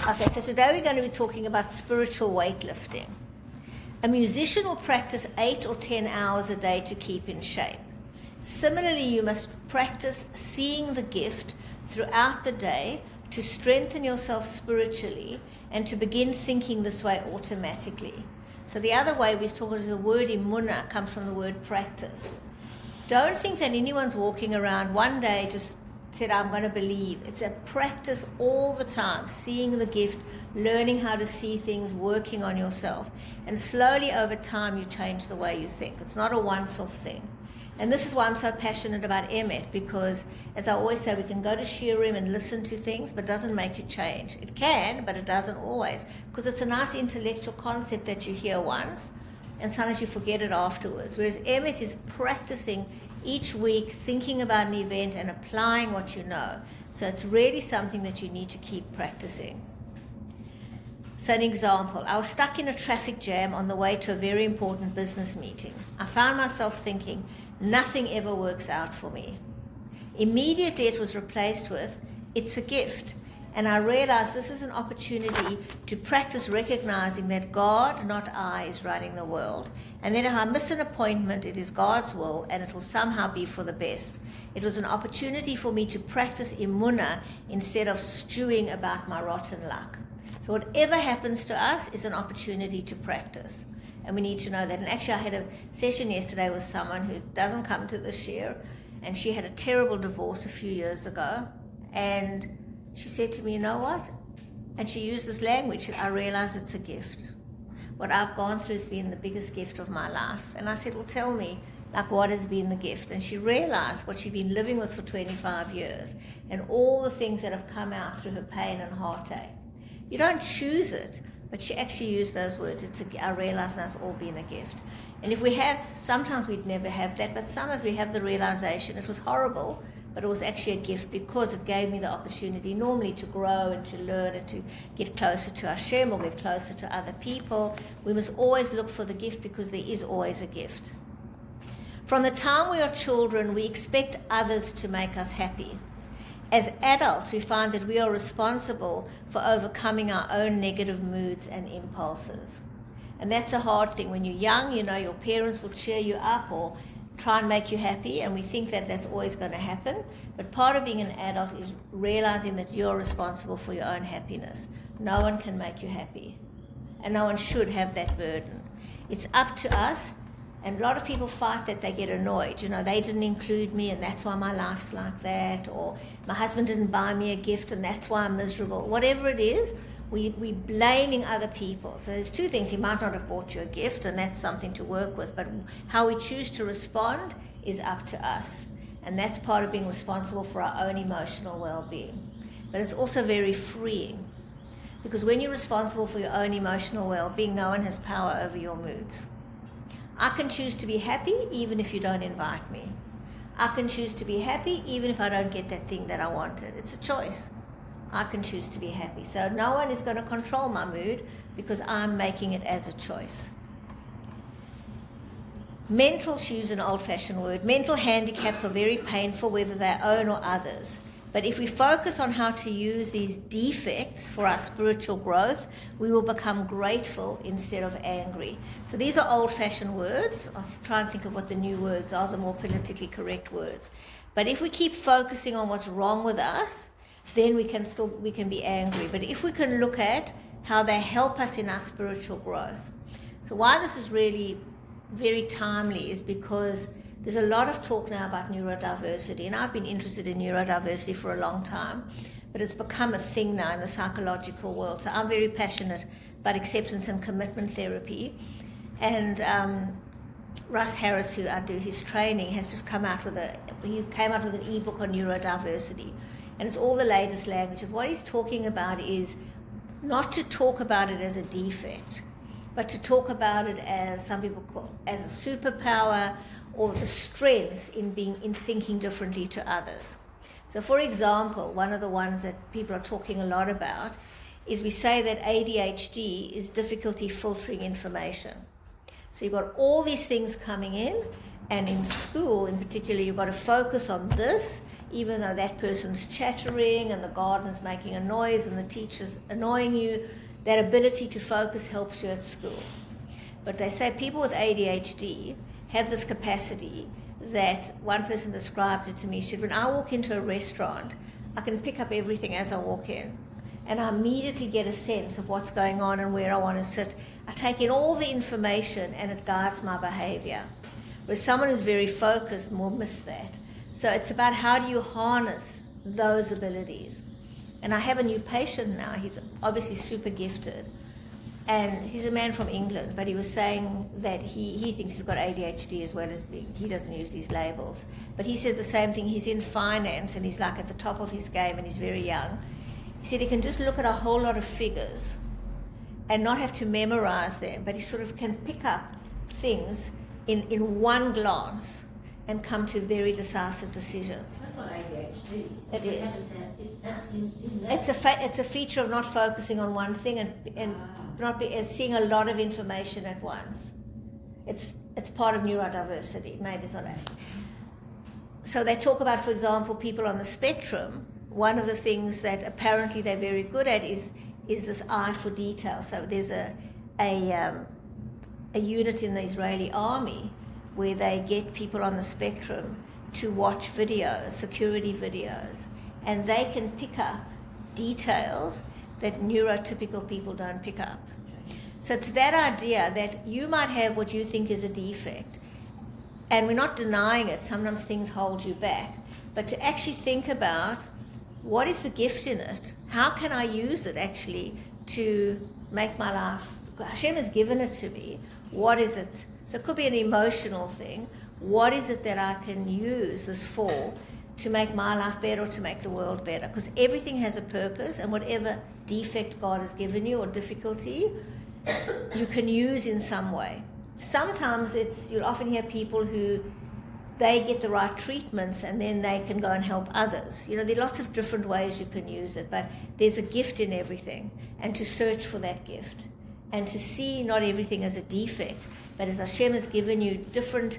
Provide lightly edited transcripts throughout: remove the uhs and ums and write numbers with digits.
Okay, so today we're going to be talking about spiritual weightlifting. A musician will practice 8 or 10 hours a day to keep in shape. Similarly, you must practice seeing the gift throughout the day to strengthen yourself spiritually and to begin thinking this way automatically. So the other way we're talking is the word imuna comes from the word practice. Don't think that anyone's walking around one day just said, I'm going to believe. It's a practice all the time, seeing the gift, learning how to see things, working on yourself. And slowly over time, you change the way you think. It's not a once-off thing. And this is why I'm so passionate about Emet, because as I always say, we can go to Shiurim and listen to things, but it doesn't make you change. It can, but it doesn't always, because it's a nice intellectual concept that you hear once, and sometimes you forget it afterwards. Whereas Emet is practicing each week, thinking about an event and applying what you know. So it's really something that you need to keep practicing. So an example, I was stuck in a traffic jam on the way to a very important business meeting. I found myself thinking, nothing ever works out for me. Immediately it was replaced with, it's a gift. And I realized this is an opportunity to practice recognizing that God, not I, is running the world. And then if I miss an appointment, it is God's will, and it will somehow be for the best. It was an opportunity for me to practice imuna instead of stewing about my rotten luck. So whatever happens to us is an opportunity to practice. And we need to know that. And actually, I had a session yesterday with someone who doesn't come to this year, and she had a terrible divorce a few years ago. And she said to me, you know what? And she used this language, I realize it's a gift. What I've gone through has been the biggest gift of my life. And I said, well, tell me, like, what has been the gift? And she realized what she'd been living with for 25 years and all the things that have come out through her pain and heartache. You don't choose it, but she actually used those words. I realize now it's all been a gift. And if we have, sometimes we'd never have that, but sometimes we have the realization it was horrible, but it was actually a gift because it gave me the opportunity normally to grow and to learn and to get closer to Hashem or get closer to other people. We must always look for the gift because there is always a gift. From the time we are children, we expect others to make us happy. As adults, we find that we are responsible for overcoming our own negative moods and impulses. And that's a hard thing. When you're young, you know, your parents will cheer you up or try and make you happy, and we think that that's always going to happen. But part of being an adult is realizing that you're responsible for your own happiness. No one can make you happy, and no one should have that burden. It's up to us, and a lot of people fight that. They get annoyed. You know, they didn't include me, and that's why my life's like that, or my husband didn't buy me a gift, and that's why I'm miserable. Whatever it is, we're blaming other people. So there's two things. He might not have bought you a gift, and that's something to work with, but how we choose to respond is up to us. And that's part of being responsible for our own emotional well-being. But it's also very freeing, because when you're responsible for your own emotional well-being, no one has power over your moods. I can choose to be happy even if you don't invite me. I can choose to be happy even if I don't get that thing that I wanted. It's a choice. I can choose to be happy. So no one is going to control my mood because I'm making it as a choice. Mental, to use an old-fashioned word, mental handicaps are very painful, whether they're own or others. But if we focus on how to use these defects for our spiritual growth, we will become grateful instead of angry. So these are old-fashioned words. I'll try and think of what the new words are, the more politically correct words. But if we keep focusing on what's wrong with us, then we can be angry. But if we can look at how they help us in our spiritual growth. So why this is really very timely is because there's a lot of talk now about neurodiversity, and I've been interested in neurodiversity for a long time, but it's become a thing now in the psychological world. So I'm very passionate about acceptance and commitment therapy. And Russ Harris, who I do his training, has just come out with an ebook on neurodiversity. And it's all the latest language. And what he's talking about is not to talk about it as a defect, but to talk about it as some people call as a superpower or the strength in thinking differently to others. So for example, one of the ones that people are talking a lot about is we say that ADHD is difficulty filtering information. So you've got all these things coming in, and in school in particular, you've got to focus on this even though that person's chattering and the gardener's making a noise and the teacher's annoying you, that ability to focus helps you at school. But they say people with ADHD have this capacity that one person described it to me. She said, when I walk into a restaurant, I can pick up everything as I walk in. And I immediately get a sense of what's going on and where I want to sit. I take in all the information and it guides my behavior. Whereas someone who's very focused will miss that. So it's about how do you harness those abilities. And I have a new patient now. He's obviously super gifted. And he's a man from England, but he was saying that he thinks he's got ADHD as well as being, he doesn't use these labels. But he said the same thing. He's in finance and he's like at the top of his game and he's very young. He said he can just look at a whole lot of figures and not have to memorize them, but he sort of can pick up things in one glance and come to very decisive decisions. That's not ADHD. It is. It's It's a feature of not focusing on one thing and not seeing a lot of information at once. It's part of neurodiversity. Maybe it's not that. So they talk about, for example, people on the spectrum. One of the things that apparently they're very good at is this eye for detail. So there's a unit in the Israeli army where they get people on the spectrum to watch videos, security videos, and they can pick up details that neurotypical people don't pick up. So it's that idea that you might have what you think is a defect, and we're not denying it. Sometimes things hold you back, but to actually think about what is the gift in it? How can I use it actually to make my life? Hashem has given it to me. What is it? So it could be an emotional thing. What is it that I can use this for to make my life better or to make the world better? Because everything has a purpose, and whatever defect God has given you or difficulty, you can use in some way. Sometimes you'll often hear people who they get the right treatments and then they can go and help others. There are lots of different ways you can use it, but there's a gift in everything, and to search for that gift and to see not everything as a defect, but as Hashem has given you different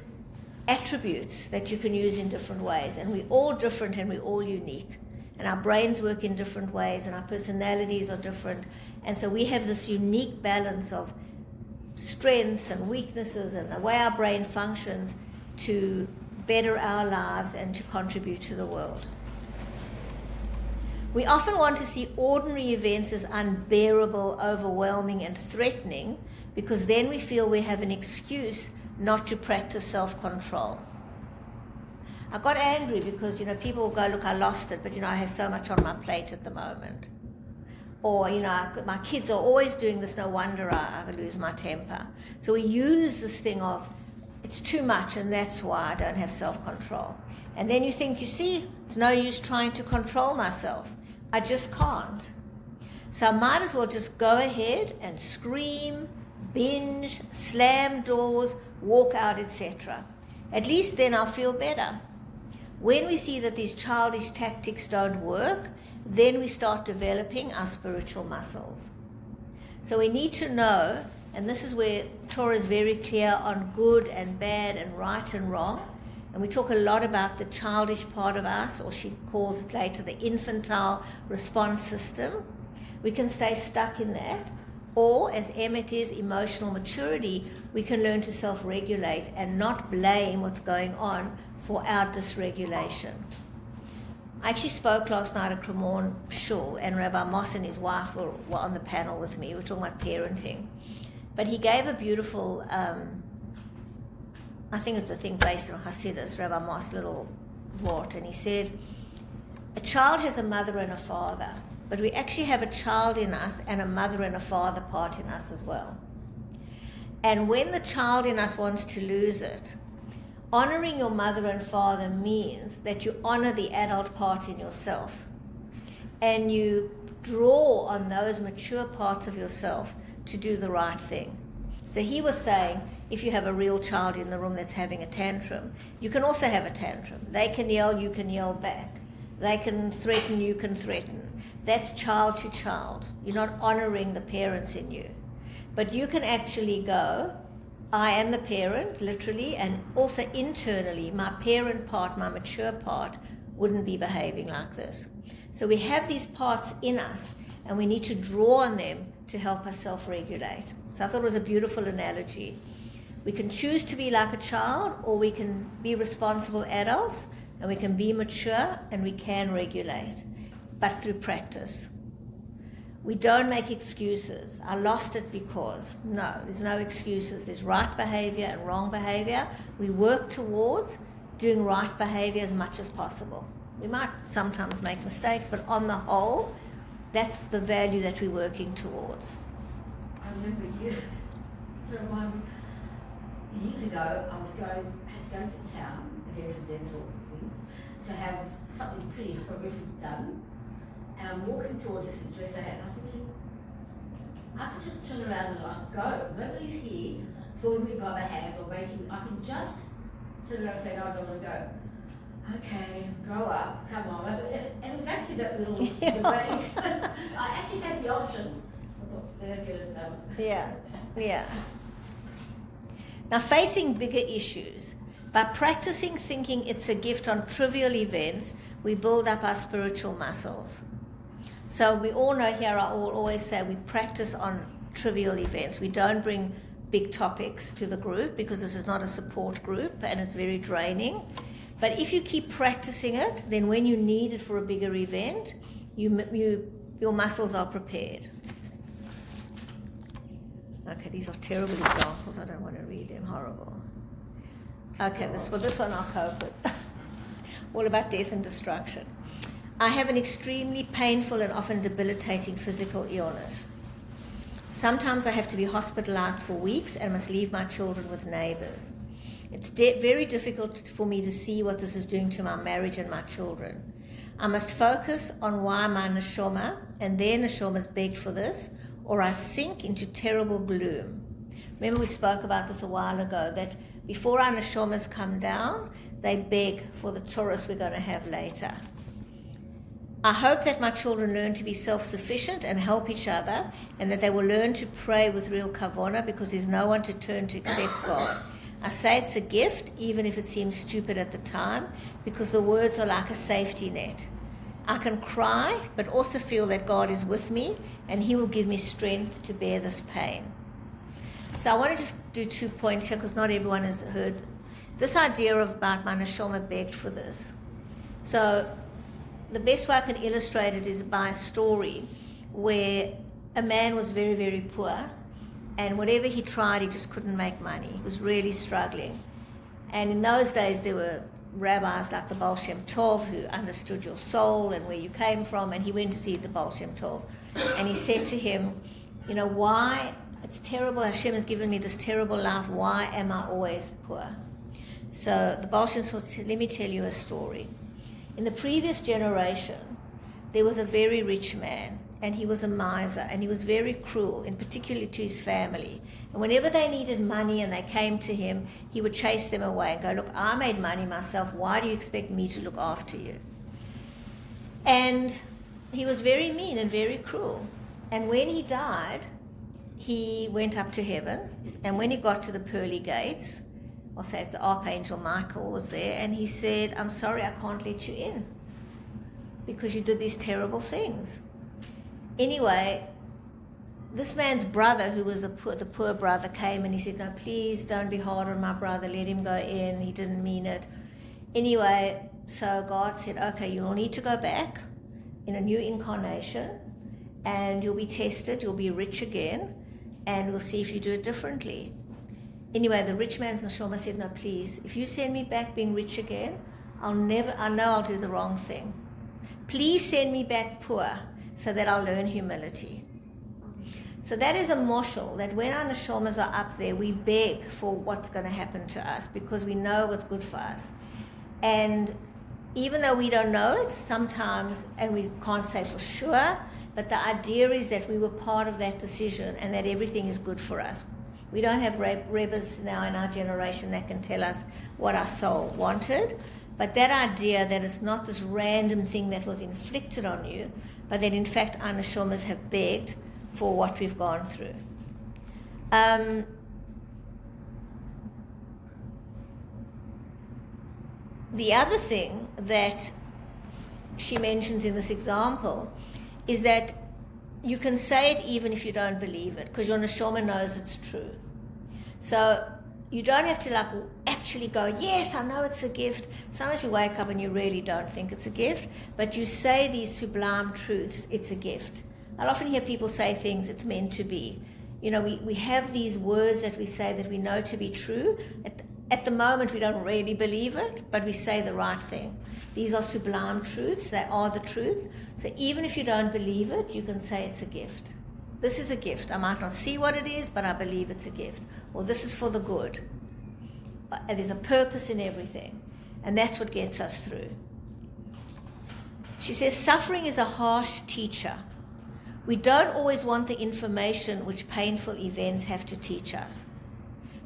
attributes that you can use in different ways. And we're all different and we're all unique. And our brains work in different ways and our personalities are different. And so we have this unique balance of strengths and weaknesses and the way our brain functions to better our lives and to contribute to the world. We often want to see ordinary events as unbearable, overwhelming, and threatening because then we feel we have an excuse not to practice self-control. I got angry because, people will go, look, I lost it, but, I have so much on my plate at the moment. Or, my kids are always doing this, no wonder I lose my temper. So we use this thing of, it's too much and that's why I don't have self-control. And then you think, you see, it's no use trying to control myself. I just can't. So I might as well just go ahead and scream, binge, slam doors, walk out, etc. At least then I'll feel better. When we see that these childish tactics don't work, then we start developing our spiritual muscles. So we need to know, and this is where Torah is very clear on good and bad and right and wrong. And we talk a lot about the childish part of us, or she calls it later the infantile response system. We can stay stuck in that. Or, as Emmett is, emotional maturity, we can learn to self-regulate and not blame what's going on for our dysregulation. I actually spoke last night at Cremorne Shul, and Rabbi Moss and his wife were on the panel with me. We were talking about parenting. But he gave a beautiful, I think it's a thing based on Hasidus, Rabbi Moss' little vort, and he said, a child has a mother and a father, but we actually have a child in us and a mother and a father part in us as well. And when the child in us wants to lose it, honoring your mother and father means that you honor the adult part in yourself and you draw on those mature parts of yourself to do the right thing. So he was saying, if you have a real child in the room that's having a tantrum, you can also have a tantrum. They can yell, you can yell back. They can threaten, you can threaten. That's child to child. You're not honoring the parents in you. But you can actually go, I am the parent, literally, and also internally, my parent part, my mature part, wouldn't be behaving like this. So we have these parts in us, and we need to draw on them to help us self-regulate. So I thought it was a beautiful analogy. We can choose to be like a child, or we can be responsible adults, and we can be mature, and we can regulate, but through practice. We don't make excuses. I lost it because. No, there's no excuses. There's right behavior and wrong behavior. We work towards doing right behavior as much as possible. We might sometimes make mistakes, but on the whole, that's the value that we're working towards. I remember you, to remind me, years ago, I had to go to town, again for dental things, to have something pretty horrific done. And I'm walking towards this address I had, and I'm thinking, I could just turn around and like go. Nobody's here pulling me by the hand or making, I can just turn around and say, no, I don't want to go. Okay, grow up, come on. And it was actually that little debate. I actually had the option. I thought, better get it done. Yeah. Now, facing bigger issues, by practicing thinking it's a gift on trivial events, we build up our spiritual muscles. So we all know here, I always say we practice on trivial events. We don't bring big topics to the group because this is not a support group and it's very draining. But if you keep practicing it, then when you need it for a bigger event, your muscles are prepared. Okay, these are terrible examples. I don't want to read them. Horrible. Okay, this one I'll cope with. All about death and destruction. I have an extremely painful and often debilitating physical illness. Sometimes I have to be hospitalized for weeks and must leave my children with neighbors. It's very difficult for me to see what this is doing to my marriage and my children. I must focus on why my neshama and their neshamas begged for this, or I sink into terrible gloom. Remember we spoke about this a while ago, that before our neshamas come down, they beg for the tzuras we're going to have later. I hope that my children learn to be self-sufficient and help each other, and that they will learn to pray with real kavanah, because there's no one to turn to except God. I say it's a gift, even if it seems stupid at the time, because the words are like a safety net. I can cry, but also feel that God is with me, and He will give me strength to bear this pain. So I want to just do 2 points here, because not everyone has heard this idea about my neshama begged for this. So the best way I can illustrate it is by a story where a man was very, very poor, and whatever he tried, he just couldn't make money. He was really struggling. And in those days, there were rabbis like the Baal Shem Tov who understood your soul and where you came from, and he went to see the Baal Shem Tov. And he said to him, you know, why, it's terrible, Hashem has given me this terrible life, why am I always poor? So the Baal Shem Tov said, let me tell you a story. In the previous generation, there was a very rich man, and he was a miser, and he was very cruel, in particular to his family. And whenever they needed money and they came to him, he would chase them away and go, look, I made money myself, why do you expect me to look after you? And he was very mean and very cruel. And when he died, he went up to heaven, and when he got to the pearly gates, I'll say the Archangel Michael was there, and he said, I'm sorry, I can't let you in because you did these terrible things. Anyway, this man's brother, who was the poor brother, came and he said, no, please don't be hard on my brother, let him go in, he didn't mean it. Anyway, so God said, okay, you'll need to go back in a new incarnation, and you'll be tested, you'll be rich again, and we'll see if you do it differently. Anyway, the rich man's neshama said, no, please, if you send me back being rich again, I know I'll do the wrong thing. Please send me back poor so that I'll learn humility. So that is a moshel, that when our neshamas are up there, we beg for what's going to happen to us because we know what's good for us. And even though we don't know it sometimes, and we can't say for sure, but the idea is that we were part of that decision and that everything is good for us. We don't have rebbes now in our generation that can tell us what our soul wanted, but that idea that it's not this random thing that was inflicted on you, but that in fact our neshamas have begged for what we've gone through. The other thing that she mentions in this example is that you can say it even if you don't believe it, because your neshama knows it's true. So you don't have to like actually go, yes, I know it's a gift. Sometimes you wake up and you really don't think it's a gift, but you say these sublime truths, it's a gift. I'll often hear people say things, it's meant to be. You know, we have these words that we say that we know to be true. At the moment, we don't really believe it, but we say the right thing. These are sublime truths. They are the truth. So even if you don't believe it, you can say it's a gift. This is a gift. I might not see what it is, but I believe it's a gift. Or this is for the good. There's a purpose in everything. And that's what gets us through. She says, suffering is a harsh teacher. We don't always want the information which painful events have to teach us.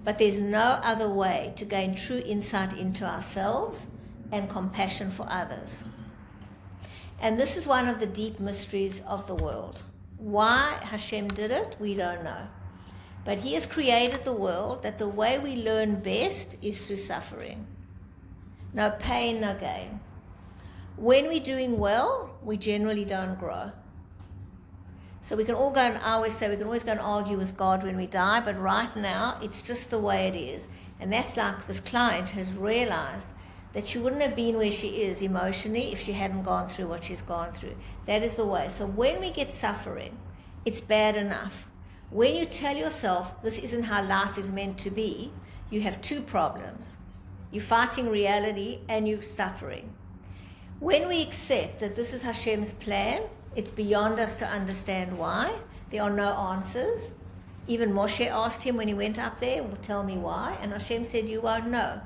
But there's no other way to gain true insight into ourselves and compassion for others. And this is one of the deep mysteries of the world. Why Hashem did it, we don't know. But He has created the world that the way we learn best is through suffering. No pain, no gain. When we're doing well, we generally don't grow. So we can all go, and I always say we can always go and argue with God when we die, but right now it's just the way it is. And that's like this client has realized that she wouldn't have been where she is emotionally if she hadn't gone through what she's gone through. That is the way. So when we get suffering, it's bad enough. When you tell yourself this isn't how life is meant to be, you have two problems. You're fighting reality and you're suffering. When we accept that this is Hashem's plan, it's beyond us to understand why. There are no answers. Even Moshe asked him when he went up there, well, tell me why. And Hashem said, you won't know.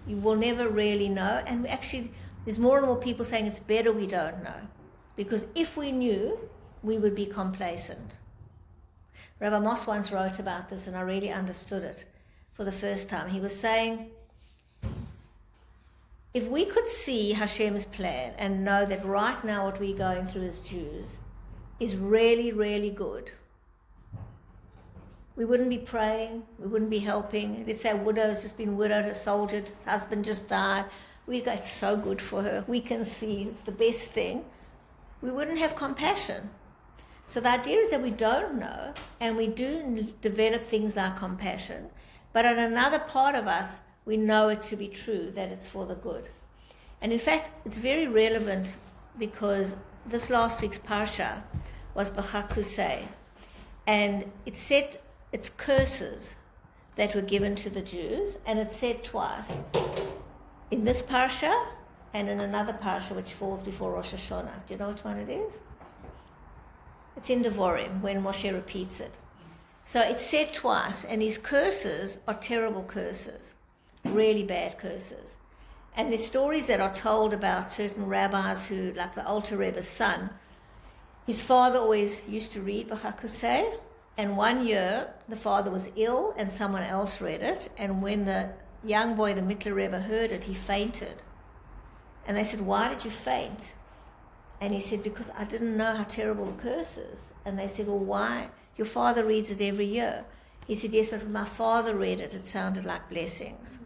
You will never really know. And actually, there's more and more people saying it's better we don't know. Because if we knew, we would be complacent. Rabbi Moss once wrote about this, and I really understood it for the first time. He was saying, if we could see Hashem's plan and know that right now what we're going through as Jews is really, really good, we wouldn't be praying, we wouldn't be helping. Let's say a widow's just been widowed, her soldier, his husband just died. We'd go, it's so good for her. We can see it's the best thing. We wouldn't have compassion. So the idea is that we don't know, and we do develop things like compassion, but in another part of us, we know it to be true, that it's for the good. And in fact, it's very relevant because this last week's Parsha was B'chakusei, and it said it's curses that were given to the Jews, and it's said twice, in this Parsha and in another Parsha which falls before Rosh Hashanah. Do you know which one it is? It's in Devorim, when Moshe repeats it. So it's said twice, and these curses are terrible curses. Really bad curses. And there's stories that are told about certain rabbis who, like the Alter Rebbe's son, his father always used to read B'chakusei, and one year the father was ill and someone else read it, and when the young boy, the Mittler Rebbe, heard it, he fainted. And they said, why did you faint? And he said, because I didn't know how terrible the curse is. And they said, well, why? Your father reads it every year. He said, yes, but when my father read it, it sounded like blessings.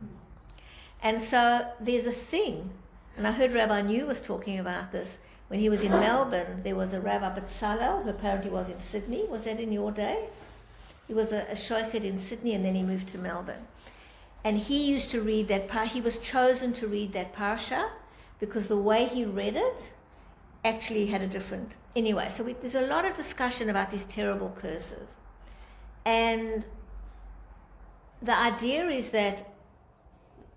And so there's a thing, and I heard Rabbi New was talking about this. When he was in Melbourne, there was a Rabbi Betzalel, who apparently was in Sydney. Was that in your day? He was a shochet in Sydney, and then he moved to Melbourne. And he used to read that, he was chosen to read that Parsha, because the way he read it actually had a different... Anyway, so there's a lot of discussion about these terrible curses. And the idea is that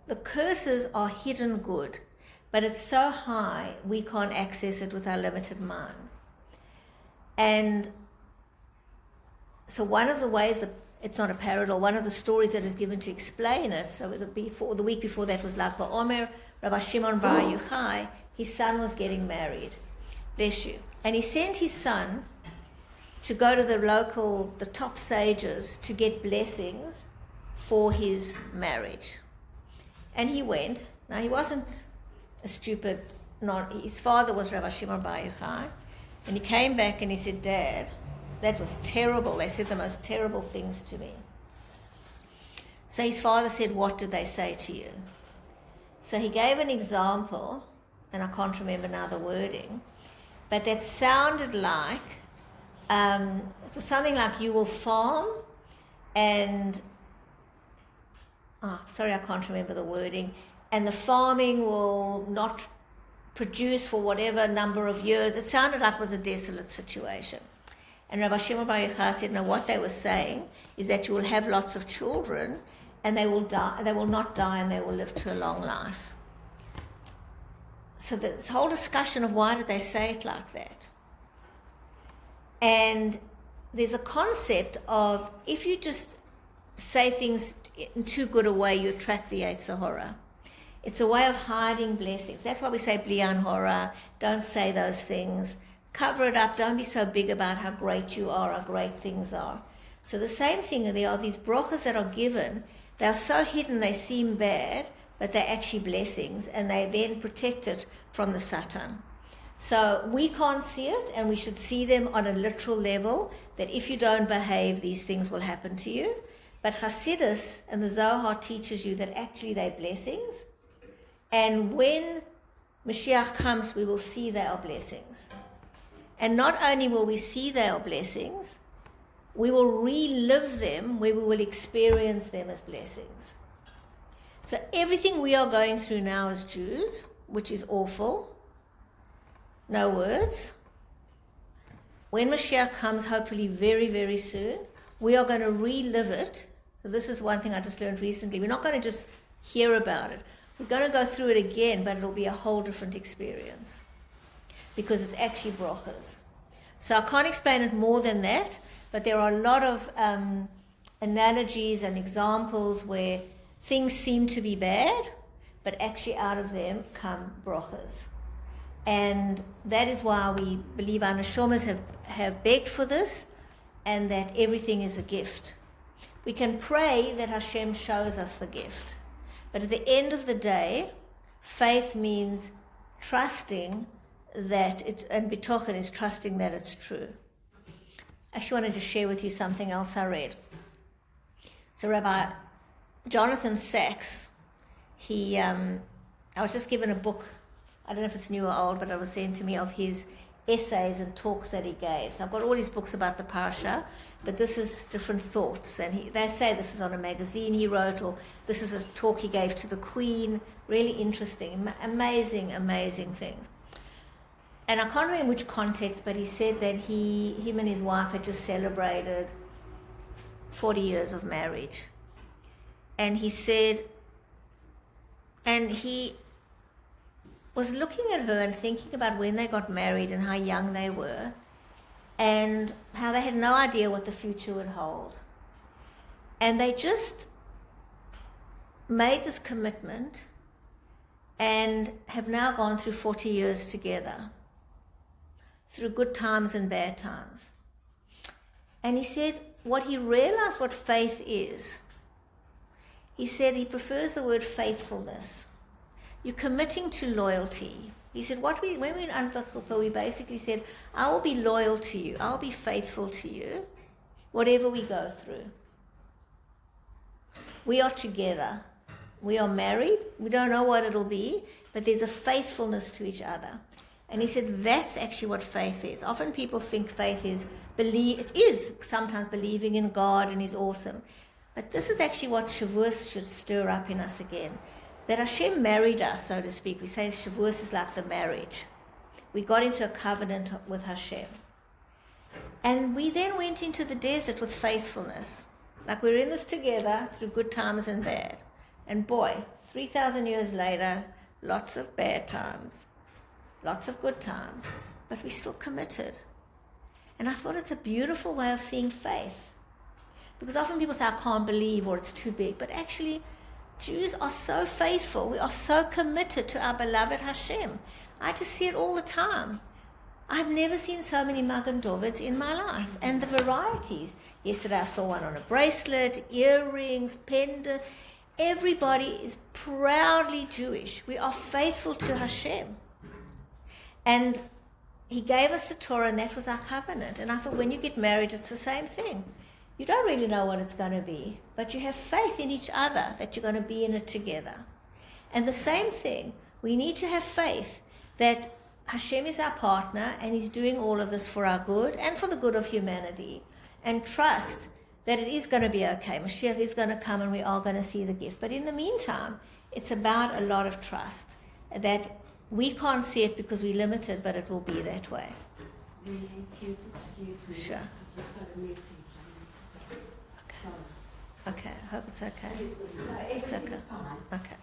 the curses are hidden good, but it's so high we can't access it with our limited minds. And so one of the ways that it's not a parable, one of the stories that is given to explain it, so the week before that was Lag BaOmer, Rabbi Shimon Bar Yochai, his son was getting married. Bless you. And he sent his son to go to the top sages to get blessings for his marriage. And he went. Now, he wasn't a stupid, his father was Rabbi Shimon Bar Yochai. And he came back and he said, Dad, that was terrible. They said the most terrible things to me. So his father said, what did they say to you? So he gave an example and I can't remember now the wording, but that sounded like, it was something like you will farm and, sorry, I can't remember the wording, and the farming will not produce for whatever number of years. It sounded like it was a desolate situation. And Rabbi Shimon Bar Yochai said, no, what they were saying is that you will have lots of children and they will die, they will not die, and they will live to a long life. So this whole discussion of why did they say it like that? And there's a concept of if you just say things in too good a way, you attract the Yetzer Hara. It's a way of hiding blessings. That's why we say Blian Hora, don't say those things. Cover it up, don't be so big about how great you are, how great things are. So the same thing, there are these brachas that are given, they are so hidden they seem bad, but they're actually blessings, and they're then protected from the Satan. So we can't see it, and we should see them on a literal level, that if you don't behave, these things will happen to you. But Hasidus and the Zohar teaches you that actually they're blessings, and when Mashiach comes, we will see they are blessings. And not only will we see they are blessings, we will relive them where we will experience them as blessings. So everything we are going through now as Jews, which is awful, no words, when Mashiach comes, hopefully very, very soon, we are going to relive it. This is one thing I just learned recently. We're not going to just hear about it. We're going to go through it again, but it'll be a whole different experience because it's actually brachas. So I can't explain it more than that, but there are a lot of analogies and examples where things seem to be bad, but actually out of them come brachas. And that is why we believe our neshamas have begged for this, and that everything is a gift. We can pray that Hashem shows us the gift. But at the end of the day, faith means trusting that it, and bitochen is trusting that it's true. I actually wanted to share with you something else I read. So Rabbi Jonathan Sachs, I was just given a book, I don't know if it's new or old, but it was sent to me, of his essays and talks that he gave. So I've got all his books about the parasha, but this is different thoughts. And they say this is on a magazine he wrote, or this is a talk he gave to the Queen. Really interesting, amazing, amazing things. And I can't remember in which context, but he said that him and his wife had just celebrated 40 years of marriage. And he said, and he was looking at her and thinking about when they got married and how young they were and how they had no idea what the future would hold. And they just made this commitment and have now gone through 40 years together, through good times and bad times. And he said what he realized what faith is, he said he prefers the word faithfulness. You're committing to loyalty. He said, when we in Anvakupa, we basically said, I will be loyal to you. I'll be faithful to you, whatever we go through. We are together. We are married. We don't know what it'll be, but there's a faithfulness to each other. And he said, that's actually what faith is. Often people think faith is it is sometimes believing in God and He's awesome. But this is actually what Shavuos should stir up in us again. That Hashem married us, so to speak. We say Shavuos is like the marriage. We got into a covenant with Hashem. And we then went into the desert with faithfulness. Like we're in this together through good times and bad. And boy, 3,000 years later, lots of bad times, lots of good times, but we're still committed. And I thought it's a beautiful way of seeing faith. Because often people say, I can't believe, or it's too big. But actually, Jews are so faithful. We are so committed to our beloved Hashem. I just see it all the time. I've never seen so many Magen Davids in my life. And the varieties. Yesterday I saw one on a bracelet, earrings, pendant. Everybody is proudly Jewish. We are faithful to Hashem. And He gave us the Torah, and that was our covenant. And I thought, when you get married, it's the same thing. You don't really know what it's going to be, but you have faith in each other that you're going to be in it together. And the same thing, we need to have faith that Hashem is our partner and He's doing all of this for our good and for the good of humanity. And trust that it is going to be okay. Mashiach is going to come and we are going to see the gift. But in the meantime, it's about a lot of trust that we can't see it because we're limited, but it will be that way. Excuse me. Sure. I've just got a message. Sorry. Okay, I hope it's okay. Excuse me. No, It's okay. everything's fine. Okay.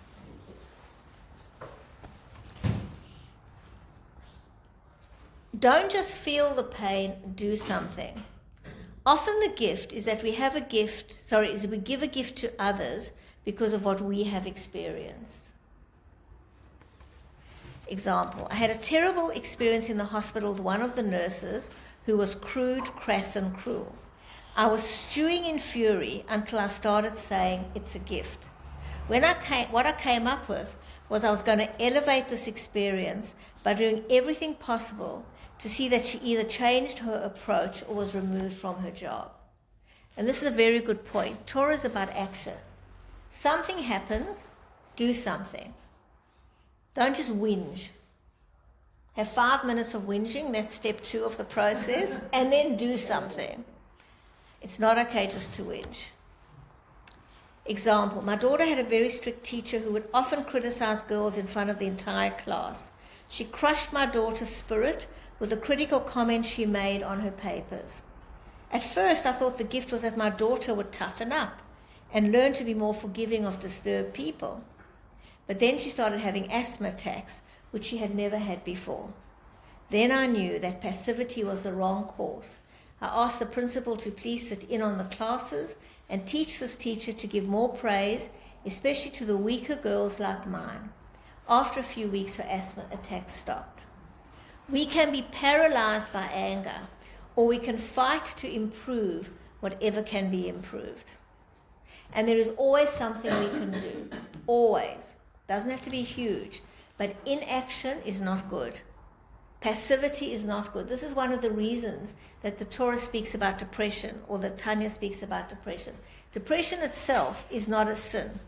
Don't just feel the pain, do something. Often the gift is that we have a gift, is we give a gift to others because of what we have experienced. Example, I had a terrible experience in the hospital with one of the nurses who was crude, crass and cruel. I was stewing in fury until I started saying it's a gift. What I came up with was I was going to elevate this experience by doing everything possible to see that she either changed her approach or was removed from her job. And this is a very good point. Torah is about action. Something happens, do something. Don't just whinge. Have 5 minutes of whinging, that's step 2 of the process, and then do something. It's not okay just to whinge. Example, my daughter had a very strict teacher who would often criticize girls in front of the entire class. She crushed my daughter's spirit with the critical comments she made on her papers. At first, I thought the gift was that my daughter would toughen up and learn to be more forgiving of disturbed people. But then she started having asthma attacks, which she had never had before. Then I knew that passivity was the wrong course. I asked the principal to please sit in on the classes and teach this teacher to give more praise, especially to the weaker girls like mine. After a few weeks, her asthma attacks stopped. We can be paralyzed by anger, or we can fight to improve whatever can be improved. And there is always something we can do. Always. Doesn't have to be huge. But inaction is not good. Passivity is not good. This is one of the reasons that the Torah speaks about depression, or that Tanya speaks about depression. Depression itself is not a sin,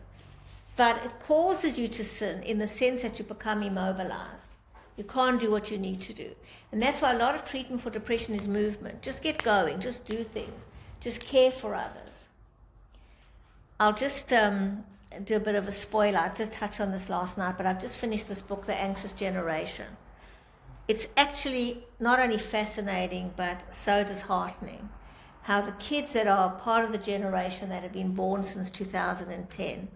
but it causes you to sin in the sense that you become immobilized. You can't do what you need to do. And that's why a lot of treatment for depression is movement. Just get going. Just do things. Just care for others. I'll just do a bit of a spoiler. I did touch on this last night, but I've just finished this book, The Anxious Generation. It's actually not only fascinating, but so disheartening. How the kids that are part of the generation that have been born since 2010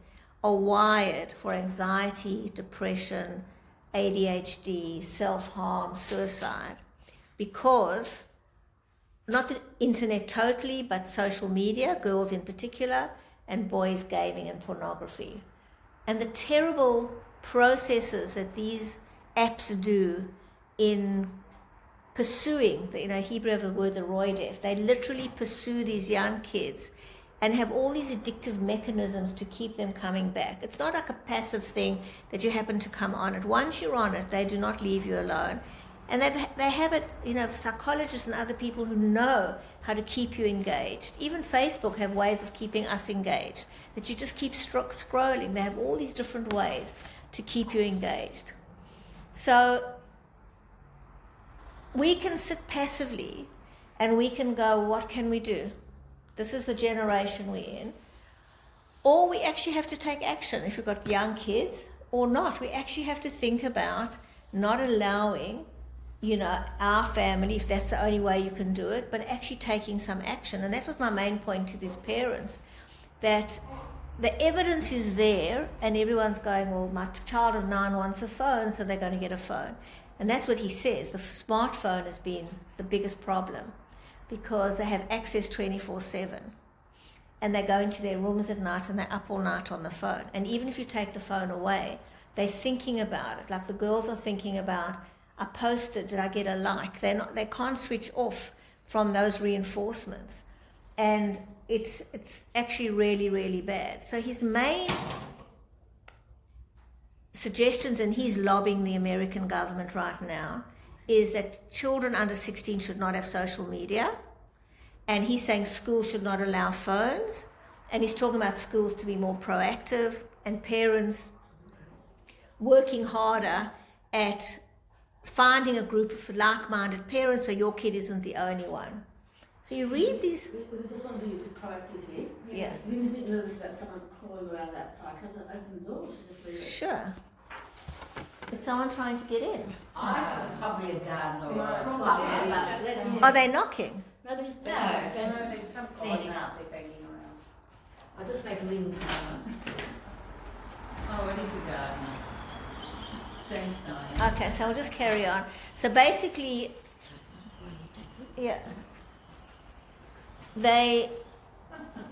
are wired for anxiety, depression, ADHD, self-harm, suicide, because not the internet totally, but social media, girls in particular, and boys gaming and pornography. And the terrible processes that these apps do in pursuing, Hebrew have a word, the roidef. They literally pursue these young kids and have all these addictive mechanisms to keep them coming back. It's not like a passive thing that you happen to come on it. Once you're on it, they do not leave you alone. And they have it, psychologists and other people who know how to keep you engaged. Even Facebook have ways of keeping us engaged, that you just keep scrolling. They have all these different ways to keep you engaged. So we can sit passively and we can go, what can we do? This is the generation we're in. Or we actually have to take action. If we've got young kids or not, we actually have to think about not allowing, our family, if that's the only way you can do it, but actually taking some action. And that was my main point to these parents, that the evidence is there and everyone's going, well, my child of 9 wants a phone, so they're going to get a phone. And that's what he says. The smartphone has been the biggest problem, because they have access 24/7. And they go into their rooms at night and they're up all night on the phone. And even if you take the phone away, they're thinking about it. Like the girls are thinking about, I posted, did I get a like? They can't switch off from those reinforcements. And it's actually really, really bad. So his main suggestions, and he's lobbying the American government right now, is that children under 16 should not have social media. And he's saying schools should not allow phones. And he's talking about schools to be more proactive and parents working harder at finding a group of like-minded parents so your kid isn't the only one. So you read these. We just want to be a bit proactive here. Yeah. We're a bit nervous about someone crawling around outside. Can I open the door? Or should I just leave it? Sure. Is someone trying to get in? I think it's probably a dad or No, a it's crawl not. up. Yeah, it's just- Are they knocking? No, they're just There's some cleaning up. they're banging around. I'll just make a ring. Oh, it is a gardener. Thanks, Diane. Okay, so I'll just carry on. So basically, yeah,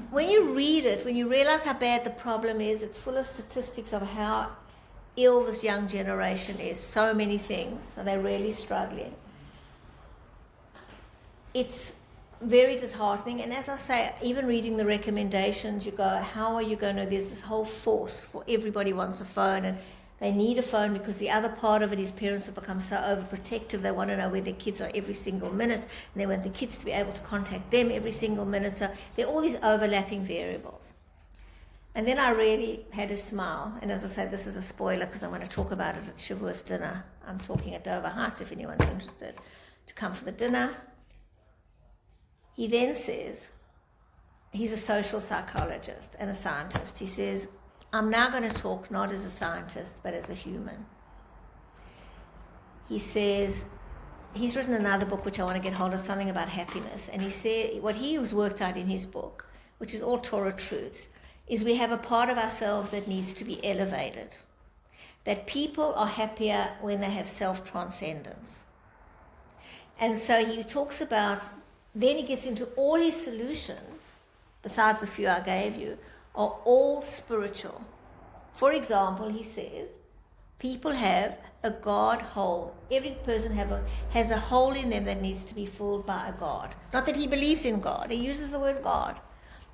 when you read it, when you realize how bad the problem is, it's full of statistics of how ill this young generation is. So many things, and they're really struggling. It's very disheartening, and as I say, even reading the recommendations, you go, how are you going to, there's this whole force for everybody wants a phone, and they need a phone because the other part of it is parents have become so overprotective. They want to know where their kids are every single minute, and they want the kids to be able to contact them every single minute. So there are all these overlapping variables. And then I really had a smile, and as I say, this is a spoiler because I'm going to talk about it at Shavuos dinner. I'm talking at Dover Heights if anyone's interested to come for the dinner. He then says, he's a social psychologist and a scientist. He says, I'm now going to talk not as a scientist, but as a human. He says, he's written another book, which I want to get hold of, something about happiness. And he said, what he was worked out in his book, which is all Torah truths, is we have a part of ourselves that needs to be elevated. That people are happier when they have self-transcendence. And so he talks about, then he gets into all his solutions, besides the few I gave you, are all spiritual. For example, he says, people have a God hole. Every person has a hole in them that needs to be filled by a God. Not that he believes in God. He uses the word God.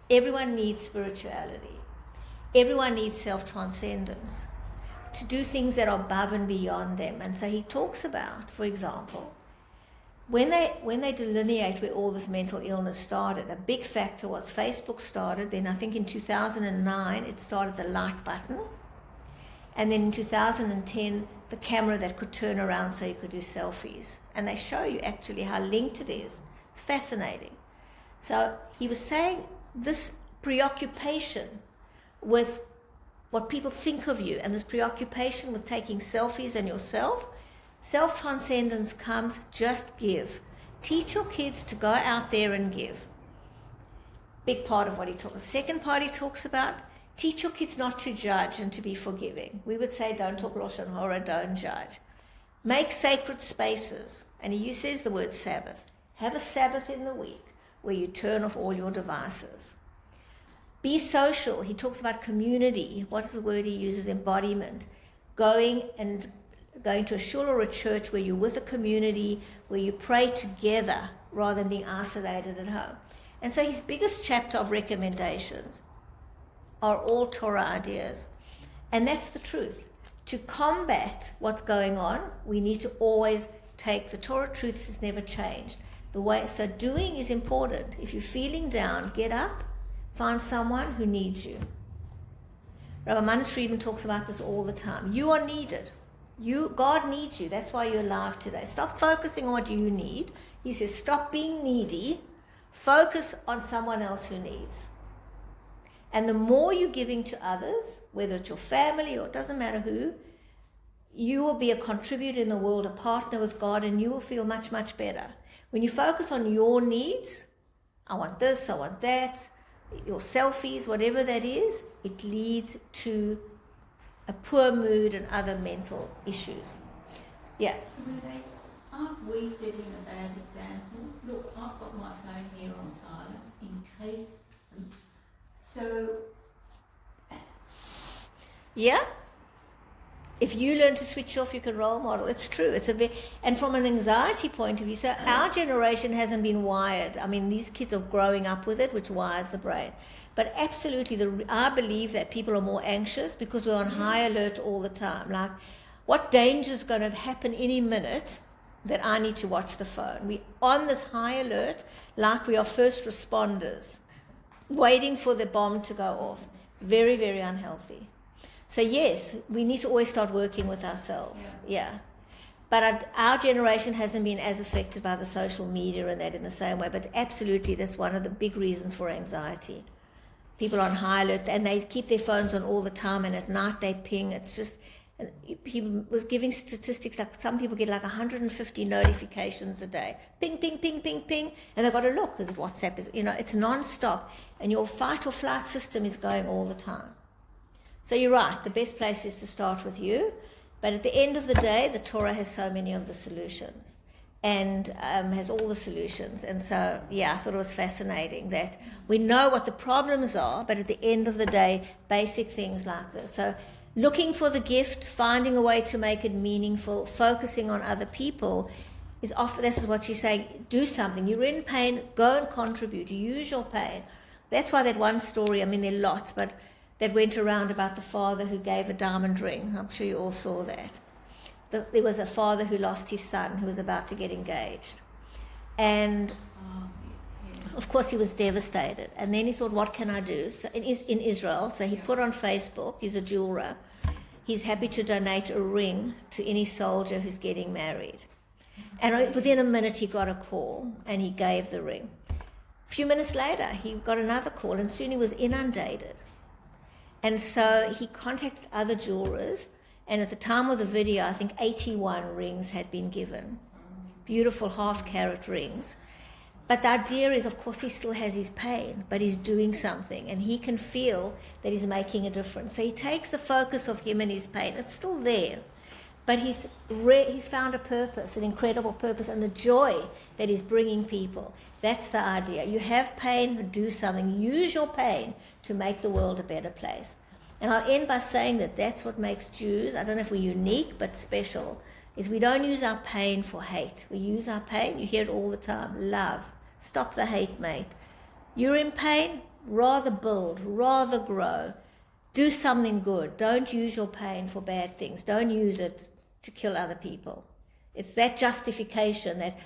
Everyone needs spirituality. Everyone needs self-transcendence to do things that are above and beyond them. And so he talks about, for example, when they delineate where all this mental illness started, a big factor was Facebook started, then I think in 2009 it started the like button, and then in 2010 the camera that could turn around so you could do selfies. And they show you actually how linked it is. It's fascinating. So he was saying this preoccupation with what people think of you and this preoccupation with taking selfies and yourself, self-transcendence comes, just give. Teach your kids to go out there and give. Big part of what he talks. The second part he talks about, teach your kids not to judge and to be forgiving. We would say don't talk Lashon Hara, don't judge. Make sacred spaces. And he says the word Sabbath. Have a Sabbath in the week where you turn off all your devices. Be social. He talks about community. What is the word he uses? Embodiment. Going to a shul or a church where you're with a community, where you pray together rather than being isolated at home. And so his biggest chapter of recommendations are all Torah ideas. And that's the truth. To combat what's going on, we need to always take the Torah truth has never changed. So doing is important. If you're feeling down, get up, find someone who needs you. Rabbi Manis Friedman talks about this all the time. You are needed. God needs you. That's why you're alive today. Stop focusing on what you need. He says, stop being needy. Focus on someone else who needs. And the more you're giving to others, whether it's your family or it doesn't matter who, you will be a contributor in the world, a partner with God, and you will feel much, much better. When you focus on your needs, I want this, I want that, your selfies, whatever that is, it leads to a poor mood and other mental issues. Yeah. Aren't we setting a bad example? Look, I've got my phone here on silent in case. So. Yeah. If you learn to switch off, you can role model. It's true. And from an anxiety point of view, so our generation hasn't been wired. I mean, these kids are growing up with it, which wires the brain. But absolutely, I believe that people are more anxious because we're on high alert all the time. Like, what danger is going to happen any minute that I need to watch the phone? We're on this high alert like we are first responders, waiting for the bomb to go off. It's very, very unhealthy. So yes, we need to always start working with ourselves. Yeah. But our generation hasn't been as affected by the social media and that in the same way. But absolutely, that's one of the big reasons for anxiety. People on high alert, and they keep their phones on all the time, and at night they ping. It's just, and he was giving statistics like some people get like 150 notifications a day. Ping, ping, ping, ping, ping. And they've got to look because WhatsApp is, it's non-stop. And your fight or flight system is going all the time. So you're right, the best place is to start with you. But at the end of the day, the Torah has so many of the solutions and has all the solutions. And so, I thought it was fascinating that we know what the problems are, but at the end of the day, basic things like this. So looking for the gift, finding a way to make it meaningful, focusing on other people is often, this is what she's saying, do something. You're in pain, go and contribute, use your pain. That's why that one story, there are lots, but that went around about the father who gave a diamond ring. I'm sure you all saw that. There was a father who lost his son who was about to get engaged. And of course he was devastated. And then he thought, what can I do? So in Israel, so he put on Facebook, he's a jeweler, he's happy to donate a ring to any soldier who's getting married. And within a minute he got a call and he gave the ring. A few minutes later he got another call and soon he was inundated. And so he contacted other jewelers, and at the time of the video, I think 81 rings had been given. Beautiful half-carat rings. But the idea is, of course, he still has his pain, but he's doing something, and he can feel that he's making a difference. So he takes the focus of him and his pain. It's still there, but he's found a purpose, an incredible purpose, and the joy that he's bringing people. That's the idea. You have pain, do something. Use your pain to make the world a better place. And I'll end by saying that that's what makes Jews, I don't know if we're unique, but special, is we don't use our pain for hate. We use our pain, you hear it all the time, love. Stop the hate, mate. You're in pain, rather build, rather grow. Do something good. Don't use your pain for bad things. Don't use it to kill other people. It's that justification that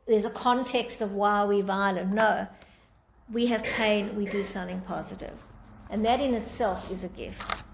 there's a context of why we're violent. No, we have pain, we do something positive. And that in itself is a gift.